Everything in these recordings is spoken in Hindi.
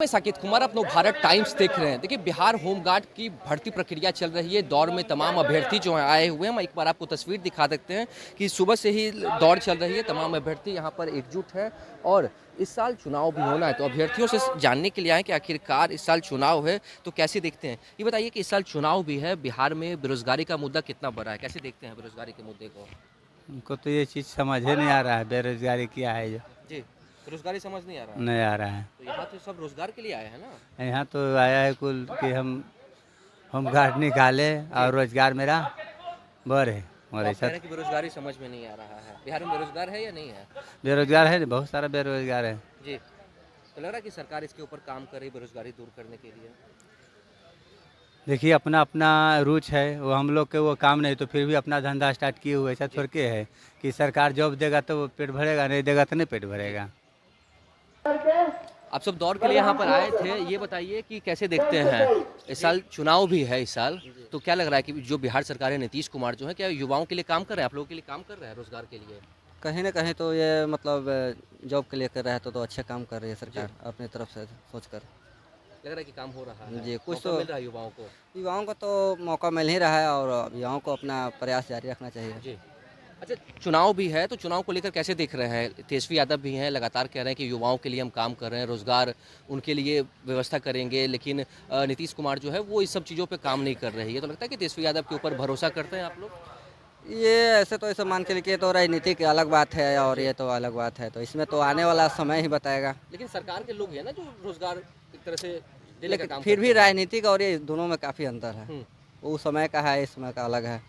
मैं साकेत कुमार अपनो भारत टाइम्स देख रहे हैं। देखिए, बिहार होमगार्ड की भर्ती प्रक्रिया चल रही है। दौड़ में तमाम अभ्यर्थी जो हैं आए हुए हैं। हम एक बार आपको तस्वीर दिखा देते हैं कि सुबह से ही दौड़ चल रही है। तमाम अभ्यर्थी यहाँ पर एकजुट है और इस साल चुनाव भी होना है, तो अभ्यर्थियों से जानने के लिए आए कि आखिरकार इस साल चुनाव है तो कैसे देखते हैं। ये बताइए कि इस साल चुनाव भी है, बिहार में बेरोजगारी का मुद्दा कितना बड़ा है, कैसे देखते हैं बेरोजगारी के मुद्दे को? उनको तो ये चीज़ समझ ही नहीं आ रहा है, बेरोजगारी क्या है जो जी, बेरोजगारी समझ नहीं आ रहा है। नहीं आ रहा है। तो यहाँ तो सब रोजगार के लिए आए हैं ना। यहाँ तो आया है कुल कि हम गार्ड निकाले जी, और रोजगार मेरा बढ़े तो और आप कह ऐसा रहे हैं कि बेरोजगारी समझ में नहीं आ रहा है। बिहार में बेरोजगार है या नहीं है? बेरोजगार है, बहुत सारा बेरोजगार है। जी, तो लग रहा है कि सरकार इसके ऊपर काम कर रही है बेरोजगारी दूर करने के लिए। देखिए अपना अपना रुचि है, वो हम लोग के वो काम नहीं तो फिर भी अपना धंधा स्टार्ट किए हुए, ऐसा जी, थोड़ के है कि सरकार जॉब देगा तो वो पेट भरेगा, नहीं देगा तो नहीं पेट जी। भरेगा। आप सब दौड़ के लिए यहाँ पर आए थे, ये बताइए कि कैसे देखते हैं? इस साल चुनाव भी है इस साल, तो क्या लग रहा है कि जो बिहार सरकार है, नीतीश कुमार जो है, क्या युवाओं के लिए काम कर रहे हैं, आप लोगों के लिए काम कर रहे हैं रोजगार के लिए? कहीं न कहीं तो ये मतलब जॉब के लिए कर रहा है तो अच्छे काम कर रही है जी, सरकार अपनी तरफ से सोचकर। लग रहा है कि काम हो रहा है, जी, कुछ मौका तो मिल रहा है युवाओं को। युवाओं को तो मौका मिल ही रहा है और युवाओं को अपना प्रयास जारी रखना चाहिए। जी। अच्छा, चुनाव भी है, तो चुनाव को लेकर कैसे देख रहे हैं? तेजस्वी यादव भी हैं, लगातार कह रहे हैं कि युवाओं के लिए हम काम कर रहे हैं, रोज़गार उनके लिए व्यवस्था करेंगे, लेकिन नीतीश कुमार जो है, वो इस सब चीज़ों पे काम नहीं कर रही है। तो लगता है कि तेजस्वी यादव के ऊपर भरोसा करते हैं आप लोग? ये ऐसे तो ऐसे मान के लिए तो राजनीति की अलग बात है और जी। ये तो अलग बात है, तो इसमें तो आने वाला समय ही बताएगा। लेकिन सरकार के लोग हैं ना, जो रोज़गार एक तरह से देने का लेकिन काम फिर करते भी हैं। राजनीतिक और ये दोनों में काफ़ी अंतर है। हुँ। वो समय का है, इस समय का अलग है।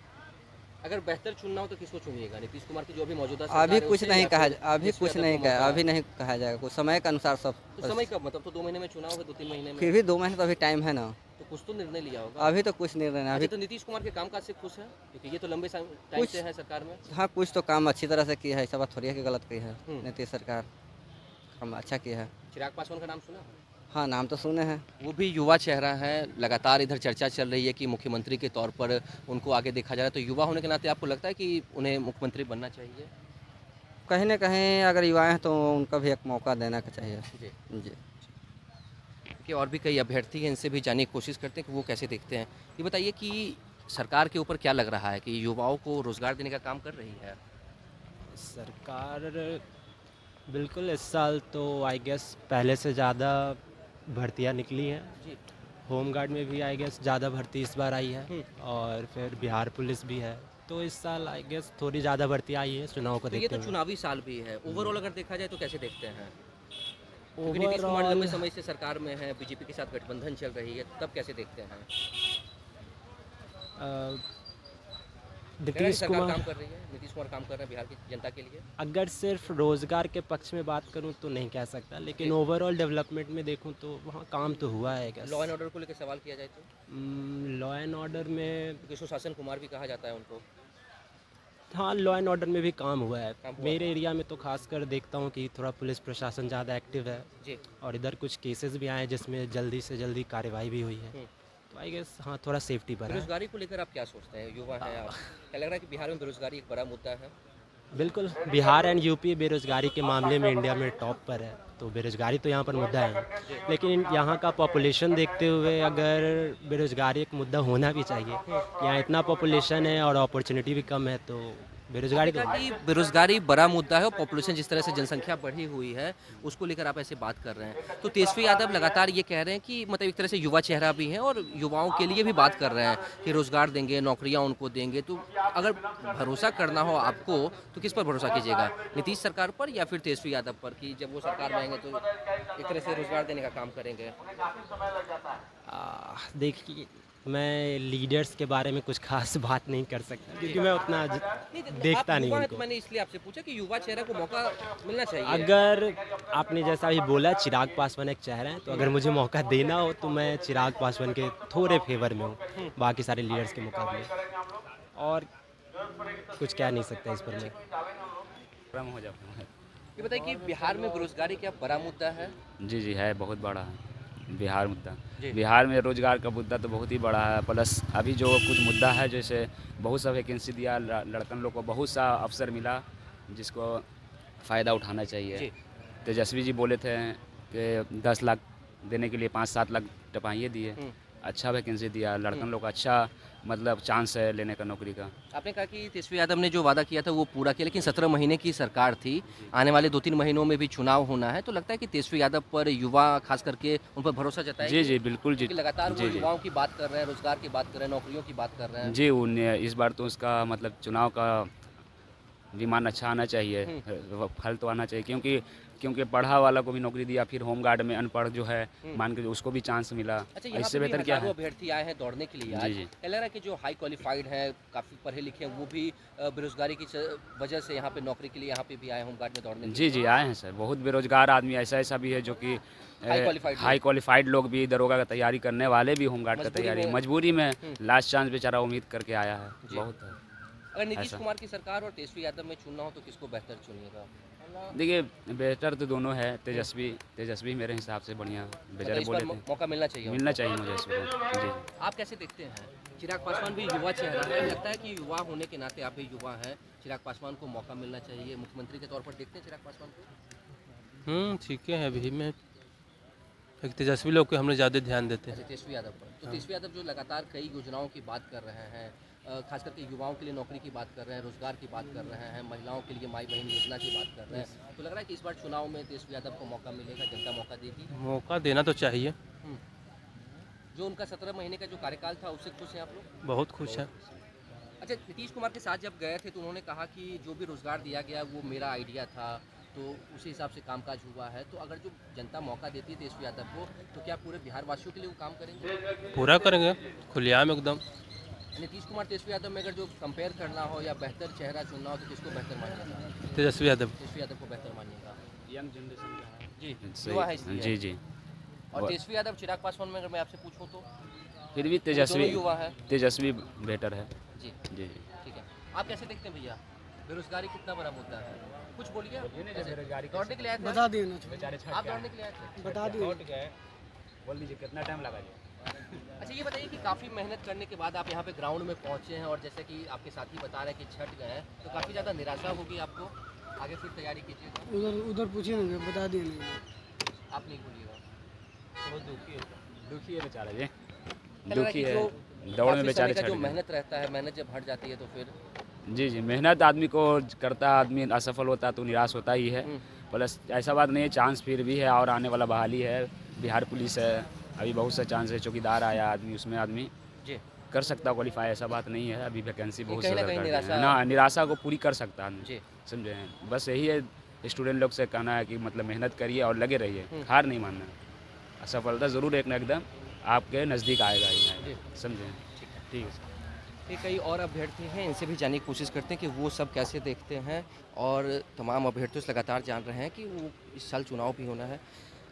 अगर बेहतर चुनना हो तो किसको चुनिएगा? नीतीश कुमार की जो अभी मौजूदा अभी सरकार है कुछ उसे नहीं या कहा फिर तेजस्वी यादव को मौका? अभी नहीं कहा जाएगा, कुछ समय के अनुसार सब। तो समय कब, मतलब तो 2 महीने में चुनाव है, 2-3 महीने में? फिर भी 2 महीने तो अभी टाइम है ना। तो कुछ तो निर्णय लिया होगा। अभी तो कुछ निर्णय नहीं, अच्छा, अभी तो नीतीश कुमार के कामकाज से खुश हैं? क्योंकि ये तो लंबे टाइम कुछ से है सरकार में। हाँ, कुछ तो काम अच्छी तरह से की है, ऐसा बात थोड़ी है कि गलत की है। हुँ। नीतीश सरकार काम अच्छा किया है। चिराग पासवान का नाम सुना है? हाँ, नाम तो सुने हैं। वो भी युवा चेहरा है, लगातार इधर चर्चा चल रही है कि मुख्यमंत्री के तौर पर उनको आगे देखा जा रहा है, तो युवा होने के नाते आपको लगता है कि उन्हें मुख्यमंत्री बनना चाहिए? कहीं न कहीं अगर युवा हैं तो उनका भी एक मौका देना चाहिए। जी। जी। कि और भी कई अभ्यर्थी हैं, इनसे भी जानने की कोशिश करते हैं कि वो कैसे देखते हैं। ये बताइए कि सरकार के ऊपर क्या लग रहा है कि युवाओं को रोज़गार देने का काम कर रही है? सरकार बिल्कुल इस साल तो आई गेस पहले से ज़्यादा भर्तियां निकली हैं। जी। होम गार्ड में भी आई गेस ज़्यादा भर्ती इस बार आई है हुँ। और फिर बिहार पुलिस भी है। तो इस साल आई गेस थोड़ी ज़्यादा भर्ती आई है चुनाव को तो ये देखते तो हुए। चुनावी साल भी है। ओवरऑल अगर देखा जाए तो कैसे देखते हैं? क्योंकि नीतीश कुमार ओवरऑल लंबे समय से सरकार में है, बीजेपी के साथ गठबंधन चल रही है, तब कैसे देखते हैं? लग रहा है कि नीतीश सरकार काम कुमार कर रही है, नीतीश कुमार काम कर रहे हैं बिहार की जनता के लिए? अगर सिर्फ रोज़गार के पक्ष में बात करूं तो नहीं कह सकता, लेकिन जी। ओवरऑल डेवलपमेंट में देखूं तो वहाँ काम तो हुआ है गेस। लॉ एंड ऑर्डर को लेकर सवाल किया जाए तो? लॉ एंड ऑर्डर में क्योंकि सुशासन कुमार भी कहा जाता है उनको। हाँ, लॉ एंड ऑर्डर में भी काम हुआ है। काम हुआ मेरे है। एरिया में तो खासकर देखता हूँ कि थोड़ा पुलिस प्रशासन ज़्यादा एक्टिव है जी। और इधर कुछ केसेस भी आए हैं जिसमें जल्दी से जल्दी कार्रवाई भी हुई है। हुँ। तो आई गेस हाँ, थोड़ा सेफ्टी बढ़ा है। बेरोज़गारी को लेकर आप क्या सोचते हैं? युवा हैं आप। क्या लग रहा है कि बिहार में बेरोज़गारी एक बड़ा मुद्दा है? बिल्कुल, बिहार एंड यूपी बेरोज़गारी के मामले में इंडिया में टॉप पर है, तो बेरोज़गारी तो यहाँ पर मुद्दा है। जी। लेकिन यहाँ का पॉपुलेशन देखते हुए अगर बेरोज़गारी एक मुद्दा होना भी चाहिए। यहाँ इतना पॉपुलेशन है और अपॉर्चुनिटी भी कम है, तो आपने बेरोज़गारी तो कहा कि बेरोज़गारी बड़ा मुद्दा है और पॉपुलेशन जिस तरह से जनसंख्या बढ़ी हुई है, उसको लेकर आप ऐसे बात कर रहे हैं। तो तेजस्वी यादव लगातार ये कह रहे हैं कि मतलब एक तरह से युवा चेहरा भी हैं और युवाओं के लिए भी बात कर रहे हैं कि रोज़गार देंगे, नौकरियाँ उनको देंगे। तो अगर भरोसा करना हो आपको, तो किस पर भरोसा कीजिएगा? नीतीश सरकार पर या फिर तेजस्वी यादव पर कि जब वो सरकार में आएँगे तो एक तरह से रोज़गार देने का काम करेंगे? देखिए, मैं लीडर्स के बारे में कुछ खास बात नहीं कर सकता क्योंकि मैं उतना नहीं, आप देखता नहीं युवा हैं तो उनको। मैंने इसलिए आपसे पूछा कि युवा चेहरे को मौका मिलना चाहिए। अगर आपने जैसा अभी बोला चिराग पासवान एक चेहरा है, तो अगर मुझे मौका देना हो तो मैं चिराग पासवान के थोड़े फेवर में हूँ बाकी सारे लीडर्स के मुकाबले। और कुछ कह नहीं सकता इस पर मैं। कम हो जाता है। ये बताइए कि बिहार में बेरोज़गारी क्या बड़ा मुद्दा है? जी जी है, बहुत बड़ा है बिहार मुद्दा। जी। बिहार में रोजगार का मुद्दा तो बहुत ही बड़ा है, प्लस अभी जो कुछ मुद्दा है जैसे बहुत सा वैकेंसी दिया, लड़कन लोग को बहुत सा अवसर मिला जिसको फ़ायदा उठाना चाहिए। जी। तेजस्वी जी बोले थे कि 10 लाख देने के लिए 5-7 लाख टपाइए दिए, अच्छा वैकेंसी दिया, लड़कन लोग का अच्छा मतलब चांस है लेने का नौकरी का। आपने कहा कि तेजस्वी यादव ने जो वादा किया था वो पूरा किया, लेकिन 17 महीने की सरकार थी, आने वाले 2-3 महीनों में भी चुनाव होना है, तो लगता है कि तेजस्वी यादव पर युवा खास करके उन पर भरोसा जताएंगे? जी जी बिल्कुल जी। क्योंकि लगातार वो जी जी युवाओं की बात कर रहे हैं, रोजगार की बात कर रहे हैं, नौकरियों की बात कर रहे हैं। जी उन्हें इस बार तो उसका मतलब चुनाव का विमान अच्छा आना चाहिए, फल तो आना चाहिए, क्योंकि पढ़ा वाला को भी नौकरी दिया, फिर होमगार्ड में अनपढ़ जो है मान के उसको भी चांस मिला। अच्छा, यहाँ इससे पे भी बेहतर क्या हजारों है? अभ्यर्थी आए हैं दौड़ने के लिए जी, आज। जी। क्या लग रहा है कि जो हाई क्वालिफाइड हैं, काफ़ी पढ़े लिखे हैं, वो भी बेरोजगारी की वजह से यहाँ पे नौकरी के लिए यहाँ पे भी आए होमगार्ड में दौड़ने के जी जी आए हैं सर, बहुत बेरोजगार आदमी ऐसा भी है जो कि हाई क्वालिफाइड लोग भी दरोगा का तैयारी करने वाले भी होमगार्ड का मजबूरी तैयारी में। मजबूरी में लास्ट चांस बेचारा उम्मीद करके आया है। जी। बहुत है अगर नीतीश ऐसा। कुमार की सरकार और तेजस्वी यादव में चुनना हो तो किसको बेहतर चुनिएगा? देखिए बेहतर तो दोनों है, तेजस्वी मेरे हिसाब से बढ़िया बेचारे मतलब इस बोले बार थे, मौका मिलना चाहिए मिलना उनको। चाहिए मुझे इसको। जी जी आप कैसे देखते हैं? चिराग पासवान भी युवा चेहरा है, लगता है कि युवा होने के नाते आप भी युवा हैं, चिराग पासवान को मौका मिलना चाहिए, मुख्यमंत्री के तौर पर देखते हैं चिराग पासवान को? ठीक है अभी में एक तेजस्वी लोग को हम लोग ज़्यादा ध्यान देते अच्छा, हैं। तेजस्वी यादव पर तो तेजस्वी यादव जो लगातार कई योजनाओं की बात कर रहे हैं, खास करके युवाओं के लिए नौकरी की बात कर रहे हैं, रोजगार की बात कर रहे हैं, महिलाओं के लिए माई बहन योजना की बात कर रहे हैं, तो लग रहा है कि इस बार चुनाव में तेजस्वी यादव को मौका मिलेगा, जनता मौका देगी? मौका देना तो चाहिए, जो उनका 17 महीने का जो कार्यकाल था उससे खुश हैं आप लोग? बहुत खुश है। अच्छा, नीतीश कुमार के साथ जब गए थे तो उन्होंने कहा कि जो भी रोजगार दिया गया वो मेरा आइडिया था, तो उसी हिसाब से कामकाज हुआ है, तो अगर जो जनता मौका देती है तेजस्वी यादव को तो क्या पूरे बिहार वासियों के लिए वो काम करेंगे? पूरा करेंगे खुलेआम एकदम। नीतीश कुमार तेजस्वी यादव में अगर जो कंपेयर करना हो या बेहतर चेहरा चुनना हो तो किसको बेहतर मानिएगा? तेजस्वी यादव। तेजस्वी यादव को बेहतर मानिएगा। यंग जनरेशन जी, सही। युवा है इसलिए। जी जी और तेजस्वी यादव चिराग पासवान में अगर मैं आपसे पूछूं तो फिर भी दोनों युवा है। तेजस्वी बेटर है। जी जी जी ठीक है, आप कैसे देखते हैं भैया, बेरोजगारी कितना बड़ा मुद्दा है? कुछ बोलिए आप। दौड़ने के लिए आए थे? बता दिए ना, आप दौड़ने के लिए आए थे? बता दिए। बोल दीजिए कितना टाइम लगा जी? अच्छा, ये बताइए कि काफ़ी मेहनत करने के बाद आप यहाँ पे ग्राउंड में पहुँचे हैं और जैसे कि आपके साथी बता रहे हैं कि छट गए हैं, तो काफ़ी ज़्यादा निराशा होगी आपको, आगे फिर तैयारी कीजिएगा? उधर उधर पूछिए ना, बता दिए नहीं। आप नहीं भूलिएगा। बहुत दुखी है बेचारा जी, लग रहा है दुखी कि है, जो दौड़ में काफ़ी बेचारे समय का छट जो गए। मेहनत रहता है, मेहनत जब हट जाती है तो फिर जी जी मेहनत आदमी को करता, आदमी असफल होता तो निराश होता ही है, प्लस ऐसा बात नहीं है, चांस फिर भी है और आने वाला बहाली है, बिहार पुलिस है, अभी बहुत सा चांस है, चौकीदार आया आदमी, उसमें आदमी जी कर सकता क्वालिफाई, ऐसा बात नहीं है, अभी वैकेंसी बहुत कहीं ना ज़्यादा कहीं कर दी है निराशा- ना, निराशा को पूरी कर सकता आदमी, जी समझे हैं? बस यही है स्टूडेंट लोग से कहना है कि मतलब मेहनत करिए और लगे रहिए, हार नहीं मानना है, सफलता ज़रूर एक ना एकदम आपके नज़दीक आएगा ही जी। आएगा, समझे? ठीक है सर। ये कई और अभ्यर्थी हैं, इनसे भी जानने की कोशिश करते हैं कि वो सब कैसे देखते हैं, और तमाम अभ्यर्थियों से लगातार जान रहे हैं कि वो इस साल चुनाव भी होना है।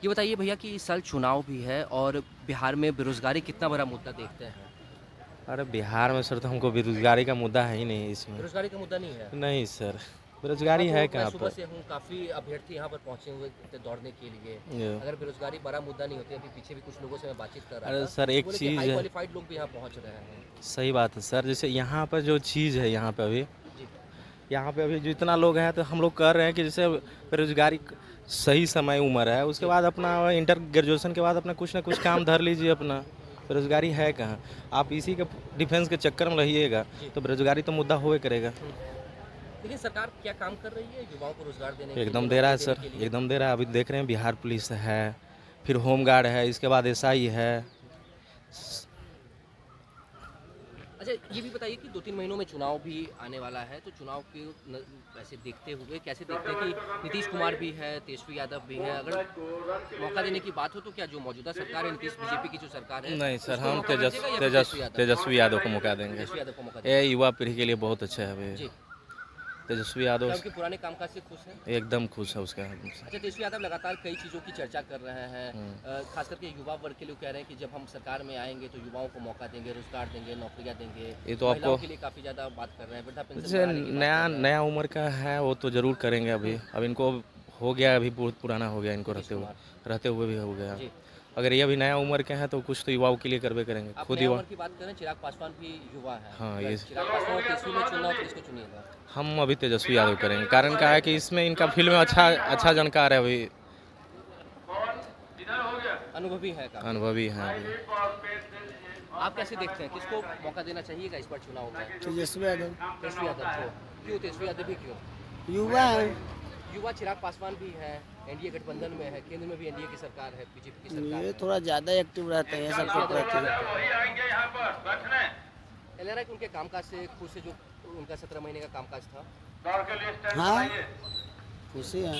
ये बताइए भैया कि इस साल चुनाव भी है और बिहार में बेरोजगारी कितना बड़ा मुद्दा देखते हैं? अरे बिहार में सर तो हमको बेरोजगारी का मुद्दा है ही नहीं इसमें। बेरोजगारी का मुद्दा नहीं है? नहीं सर, बेरोजगारी है मैं कहाँ सुबह पर। से हूँ, काफ़ी अभ्यर्थी यहाँ पर पहुँचे हुए थे दौड़ने के लिए। ये। अगर बेरोजगारी बड़ा मुद्दा नहीं होती, अभी पीछे भी कुछ लोगों से मैं बातचीत कर रहा अरे था, सर, एक बोले कि चीज़ हाई है। क्वालिफाइड लोग भी यहाँ पहुँच रहे हैं। सही बात है सर, जैसे यहाँ पर जो चीज़ है यहाँ पे अभी, जी यहाँ पे अभी जितना लोग हैं तो हम लोग कर रहे हैं कि जैसे बेरोजगारी सही समय उम्र है, उसके बाद अपना इंटर ग्रेजुएशन के बाद अपना कुछ ना कुछ काम धर लीजिए अपना। बेरोजगारी है कहाँ, आप इसी के डिफेंस के चक्कर में रहिएगा तो बेरोजगारी तो मुद्दा होवे करेगा। लेकिन सरकार क्या काम कर रही है युवाओं को रोजगार देने के लिए, एकदम दे रहा है नौकरी सर, देने के लिए? एकदम दे रहा है। अभी देख रहे हैं बिहार पुलिस है, फिर होमगार्ड है, इसके बाद एसआई है। अच्छा, ये भी बताइए कि 2-3 महीनों में चुनाव भी आने वाला है, तो चुनाव के वैसे देखते हुए कैसे देखते हैं कि नीतीश कुमार भी है, तेजस्वी यादव भी है, अगर मौका देने की बात हो तो क्या जो मौजूदा सरकार है नीतीश बीजेपी की जो सरकार है, नहीं सर, उसको हम मौका दीजिएगा या फिर तेजस्वी यादव को मौका देंगे। तेजस्वी यादव को मौका ये युवा पीढ़ी के लिए बहुत अच्छा है दीजिए। अभी। जी, तेजस्वी क्या यादव उनके पुराने कामकाज से खुश हैं? एकदम खुश है उसका। अच्छा, तेजस्वी यादव लगातार कई चीज़ों की चर्चा कर रहे हैं, खास करके युवा वर्ग के लोग कह रहे हैं कि जब हम सरकार में आएंगे तो युवाओं को मौका देंगे, रोजगार देंगे, नौकरियां देंगे। ये तो महिलाओं आपको के लिए काफ़ी ज़्यादा बात कर रहे हैं, वृद्धा पेंशन जैसे बढ़ाने की बात नया कर रहे हैं। नया उम्र का है वो तो ज़रूर करेंगे अभी। अब इनको हो गया, अभी बहुत पुराना हो गया इनको रहते हुए भी हो गया। जी। अगर ये अभी नया उम्र के हैं तो कुछ तो युवाओं के लिए करवे करेंगे आप खुद नया युवा। उम्र की बात करें, चिराग पासवान भी युवा है। हाँ, अगर ये- चिराग पासवान और तेजस्वी में चुनना हो तो किसको चुनिएगा? हम अभी तेजस्वी यादव करेंगे। कारण क्या है कि इसमें इनका फील्ड में अच्छा जानकार है अभी। अनुभवी है काफी। अनुभवी हैं अभी। आप कैसे देखते हैं, किसको मौका देना चाहिएगा इस बार चुनाव में? तेजस्वी यादव तेजस्वी यादव को। क्यों तेजस्वी यादव भी क्यों? युवा है, युवा चिराग पासवान भी है, एनडीए गठबंधन में है, केंद्र में भी एनडीए की सरकार है, बीजेपी की सरकार ये है। थोड़ा ज़्यादा एक्टिव रहते हैं, सबके प्रति। लग रहा है कि उनके कामकाज से खुश से, जो उनका 17 महीने का कामकाज था, हाँ, खुशी है।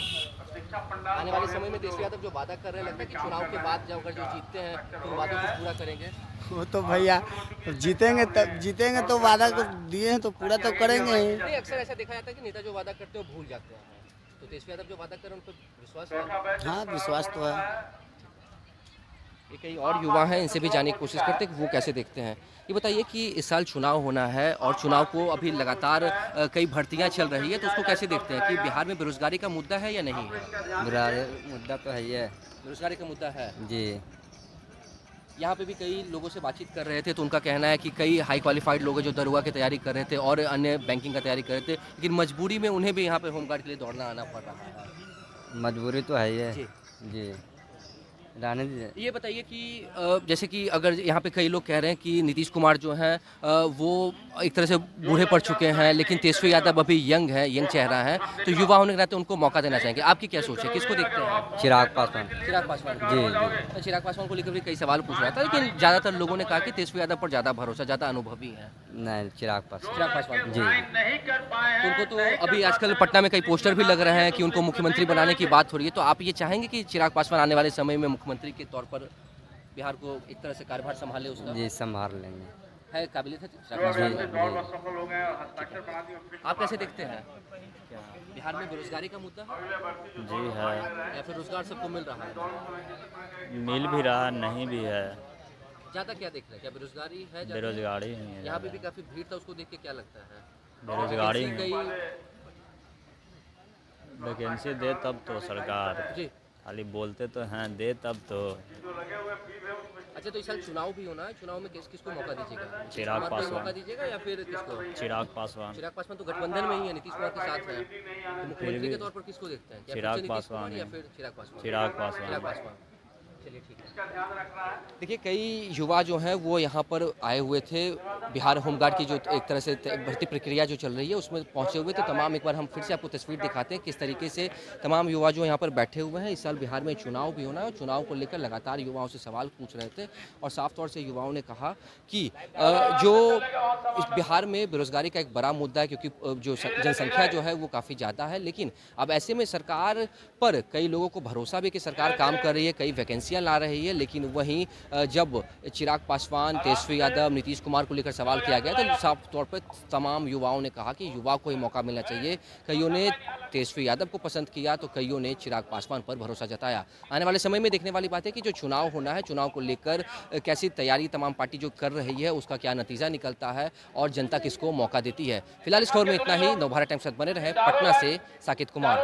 आने वाले समय में तेजस्वी यादव जो वादा कर रहे हैं, लगता है कि चुनाव के बाद जब अगर जो जीतते हैं तो उन वादों को पूरा करेंगे। वो तो भैया जीतेंगे तो वादा को दिए हैं तो पूरा तो करेंगे ही। नहीं, अक्सर ऐसा देखा जाता है कि नेता जो वादा करते हैं वो भूल जाते हैं, तो तेजस्वी यादव जो वादा कर रहे हैं उन पर विश्वास है। हाँ, विश्वास तो है। ये कई और युवा हैं, इनसे भी जानने की कोशिश करते हैं कि वो कैसे देखते हैं। ये बताइए कि इस साल चुनाव होना है और चुनाव को अभी लगातार कई भर्तियां चल रही है, तो उसको कैसे देखते हैं कि बिहार में बेरोजगारी का मुद्दा है या नहीं है? मुद्दा तो है ही है बेरोजगारी का मुद्दा है। जी। यहाँ पे भी कई लोगों से बातचीत कर रहे थे, तो उनका कहना है कि कई हाई क्वालिफाइड लोग हैं जो दरोगा की तैयारी कर रहे थे और अन्य बैंकिंग का तैयारी कर रहे थे, लेकिन मजबूरी में उन्हें भी यहाँ पे होमगार्ड के लिए दौड़ना आना पड़ रहा है। मजबूरी तो है ही है जी। जी। रहने दीजिए। ये बताइए कि जैसे कि अगर यहाँ पे कई लोग कह रहे हैं कि नीतीश कुमार जो हैं वो एक तरह से बूढ़े पड़ चुके हैं, लेकिन तेजस्वी यादव अभी यंग है, यंग चेहरा है, तो युवा होने के नाते उनको मौका देना चाहेंगे। आपकी क्या सोच है, किसको देखते हैं? चिराग पासवान। चिराग पासवान। जी जी। तो चिराग पासवान को लेकर भी कई सवाल पूछ रहा था, लेकिन ज़्यादातर लोगों ने कहा कि तेजस्वी यादव पर ज़्यादा भरोसा, ज़्यादा अनुभवी है। नहीं, चिराग पासवान। चिराग पासवान जी। तो उनको तो अभी आजकल पटना में कई पोस्टर भी लग रहे हैं कि उनको मुख्यमंत्री बनाने की बात हो रही है, तो आप ये चाहेंगे कि चिराग पासवान आने वाले समय में मुख्यमंत्री के तौर पर बिहार को एक तरह से कार्यभार संभाले? उसका जी, संभाल लेंगे। है, काबिलियत है चिराग पासवान में? आप कैसे देखते हैं, बिहार में बेरोजगारी का मुद्दा है जी है, या फिर रोजगार सबको मिल रहा है? मिल भी रहा नहीं भी है, ज़्यादा क्या देख रहे हैं, क्या बेरोजगारी है ज़्यादा? बेरोजगारी ही है। यहाँ पे भी काफ़ी भीड़ था, उसको देख के क्या लगता है? बेरोजगारी वैकेंसी है। कई वैकेंसी दे तब तो सरकार, जी। खाली बोलते तो हैं दे तब तो। अच्छा, तो इस साल चुनाव भी होना है, चुनाव में किसको मौका दीजिएगा? चिराग नीतीश कुमार को ही पासवान। मौका दीजिएगा या फिर किसको? चिराग पासवान। चिराग पासवान तो गठबंधन में ही है, नीतीश कुमार के साथ है, तो मुख्यमंत्री के तौर पर किसको देखते हैं? क्या फिर से चिराग नीतीश पासवान कुमार या है। फिर चिराग पासवान? चिराग चिराग पासवान। पासवान। चलिए ठीक है। देखिए, कई युवा जो हैं वो यहाँ पर आए हुए थे, बिहार होमगार्ड की जो एक तरह से भर्ती प्रक्रिया जो चल रही है उसमें पहुँचे हुए थे तमाम। एक बार हम फिर से आपको तस्वीर दिखाते हैं किस तरीके से तमाम युवा जो यहाँ पर बैठे हुए हैं। इस साल बिहार में चुनाव भी होना है और चुनाव को लेकर लगातार युवाओं से सवाल पूछ रहे थे और साफ तौर से युवाओं ने कहा कि जो इस बिहार में बेरोजगारी का एक बड़ा मुद्दा है, क्योंकि जो जनसंख्या जो है वो काफ़ी ज़्यादा है, लेकिन अब ऐसे में सरकार पर कई लोगों को भरोसा भी कि सरकार काम कर रही है, कई वैकेंसियाँ ला रही है, लेकिन वहीं जब चिराग पासवान, तेजस्वी यादव, नीतीश कुमार को लेकर सवाल किया गया तो साफ तौर पर तमाम युवाओं ने कहा कि युवा को ही मौका मिलना चाहिए। कईयों ने तेजस्वी यादव को पसंद किया तो कईयों ने चिराग पासवान पर भरोसा जताया। आने वाले समय में देखने वाली बात है कि जो चुनाव होना है, चुनाव को लेकर कैसी तैयारी तमाम पार्टी जो कर रही है उसका क्या नतीजा निकलता है और जनता किसको मौका देती है। फिलहाल इस खबर में इतना ही। नवभारत टाइम्स के साथ बने रहे। पटना से साकिब कुमार।